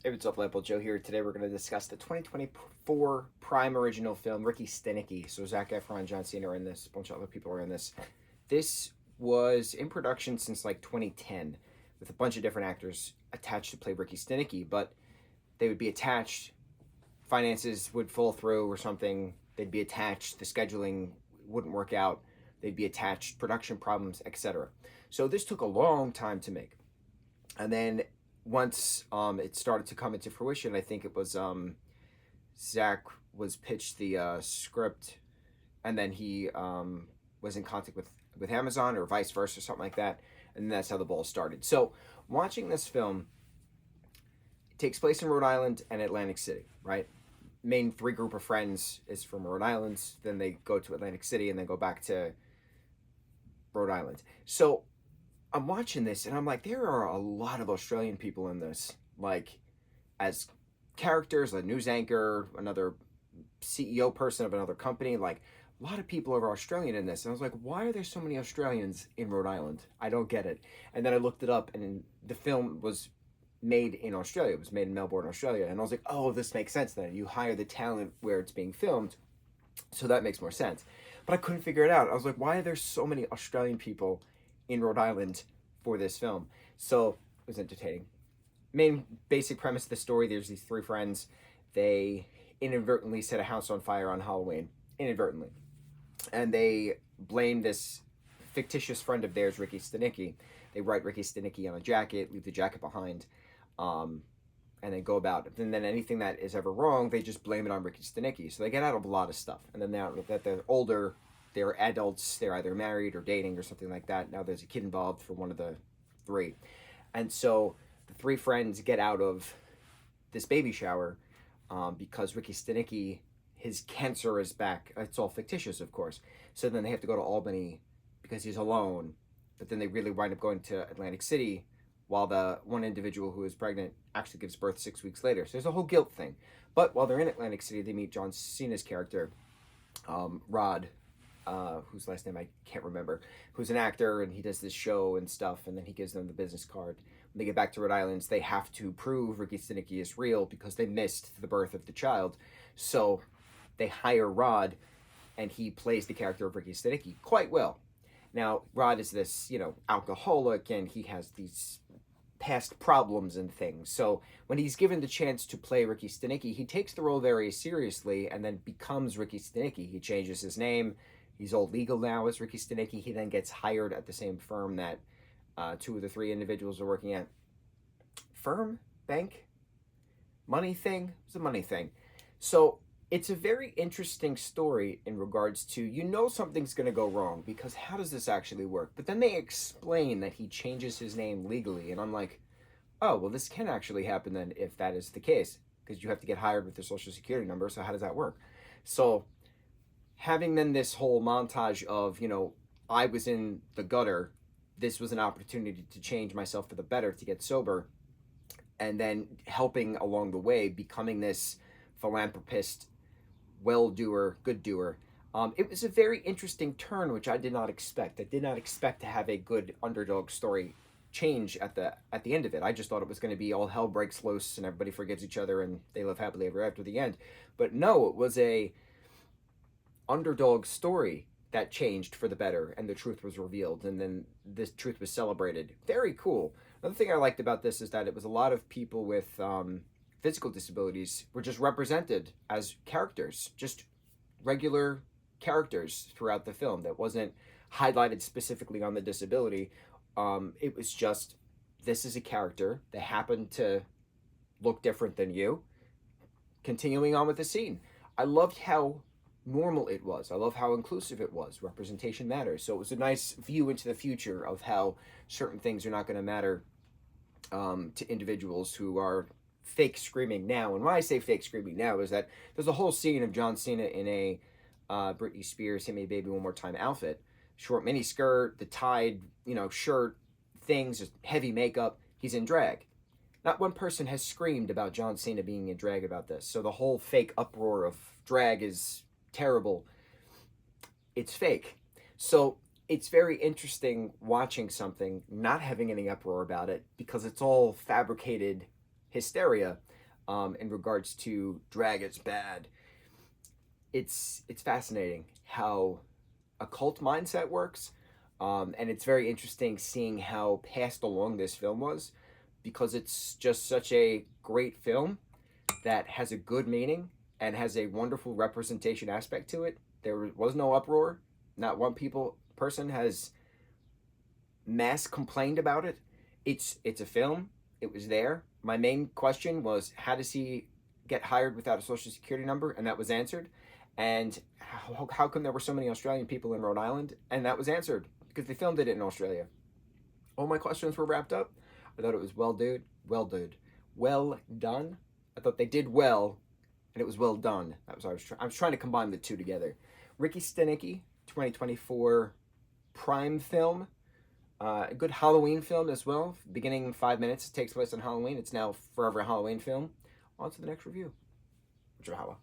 Hey, what's up, lightboltjoe here. Today we're going to discuss the 2024 Prime original film, Ricky Stanicky. So Zac Efron, John Cena are in this, a bunch of other people are in this. This was in production since like 2010 with a bunch of different actors attached to play Ricky Stanicky, but they would be attached, finances would fall through or something, they'd be attached, the scheduling wouldn't work out, they'd be attached, production problems, etc. So this took a long time to make. And then once it started to come into fruition, I think it was Zach was pitched the script, and then he was in contact with Amazon or vice versa, something like that, and that's how the ball started. So watching this film, it takes place in Rhode Island and Atlantic City, right? Main three group of friends is from Rhode Island, then they go to Atlantic City and then go back to Rhode Island. So I'm watching this and I'm like, there are a lot of Australian people in this, like as characters, a news anchor, another CEO person of another company, like a lot of people are Australian in this. And I was like, why are there so many Australians in Rhode Island? I don't get it. And then I looked it up, and the film was made in Australia. It was made in Melbourne, Australia. And I was like, oh, this makes sense then. You hire the talent where it's being filmed, so that makes more sense. But I couldn't figure it out. I was like, why are there so many Australian people in Rhode Island for this film? So it was entertaining. Main basic premise of the story, there's these three friends. They inadvertently set a house on fire on Halloween. Inadvertently. And they blame this fictitious friend of theirs, Ricky Stanicky. They write Ricky Stanicky on a jacket, leave the jacket behind, and then go about it. And then anything that is ever wrong, they just blame it on Ricky Stanicky. So they get out of a lot of stuff. And then now that they're older, they're adults, they're either married or dating or something like that. Now there's a kid involved for one of the three. And so the three friends get out of this baby shower because Ricky Stanicky, his cancer is back. It's all fictitious, of course. So then they have to go to Albany because he's alone. But then they really wind up going to Atlantic City while the one individual who is pregnant actually gives birth 6 weeks later. So there's a whole guilt thing. But while they're in Atlantic City, they meet John Cena's character, Rod, whose last name I can't remember, who's an actor, and he does this show and stuff, and then he gives them the business card. When they get back to Rhode Island, they have to prove Ricky Stanicky is real because they missed the birth of the child. So they hire Rod, and he plays the character of Ricky Stanicky quite well. Now, Rod is this, alcoholic, and he has these past problems and things. So when he's given the chance to play Ricky Stanicky, he takes the role very seriously and then becomes Ricky Stanicky. He changes his name. He's all legal now as Ricky Stanicky. He then gets hired at the same firm that two of the three individuals are working at. Firm? Bank? Money thing? It's a money thing. So it's a very interesting story in regards to, something's going to go wrong because how does this actually work? But then they explain that he changes his name legally. And I'm like, oh, well, this can actually happen then if that is the case, because you have to get hired with their social security number. So how does that work? So having then this whole montage of, I was in the gutter. This was an opportunity to change myself for the better, to get sober. And then helping along the way, becoming this philanthropist, well-doer, good-doer. It was a very interesting turn, which I did not expect. I did not expect to have a good underdog story change at the end of it. I just thought it was going to be all hell breaks loose and everybody forgives each other and they live happily ever after the end. But no, it was a underdog story that changed for the better, and the truth was revealed, and then this truth was celebrated. Very cool. Another thing I liked about this is that it was a lot of people with physical disabilities were just represented as characters, just regular characters throughout the film. That wasn't highlighted specifically on the disability. It was just, this is a character that happened to look different than you. Continuing on with the scene. I loved how normal it was. I love how inclusive it was. Representation matters. So it was a nice view into the future of how certain things are not going to matter to individuals who are fake screaming now. And when I say fake screaming now is that there's a whole scene of John Cena in a Britney Spears Hit Me Baby One More Time outfit. Short mini skirt, the tied, shirt, things, heavy makeup. He's in drag. Not one person has screamed about John Cena being in drag about this. So the whole fake uproar of drag is terrible. It's fake. So it's very interesting watching something, not having any uproar about it, because it's all fabricated hysteria in regards to drag is bad. It's fascinating how a cult mindset works, and it's very interesting seeing how passed along this film was, because it's just such a great film that has a good meaning and has a wonderful representation aspect to it. There was no uproar. Not one person has mass complained about it. It's a film. It was there. My main question was, how does he get hired without a social security number? And that was answered. And how come there were so many Australian people in Rhode Island? And that was answered because they filmed it in Australia. All my questions were wrapped up. I thought it was well done. I thought they did well, and it was well done. That was I was trying to combine the two together. Ricky Stanicky, 2024 Prime film. A good Halloween film as well. Beginning 5 minutes, takes place on Halloween. It's now forever a Halloween film. On to the next review. Mahalo.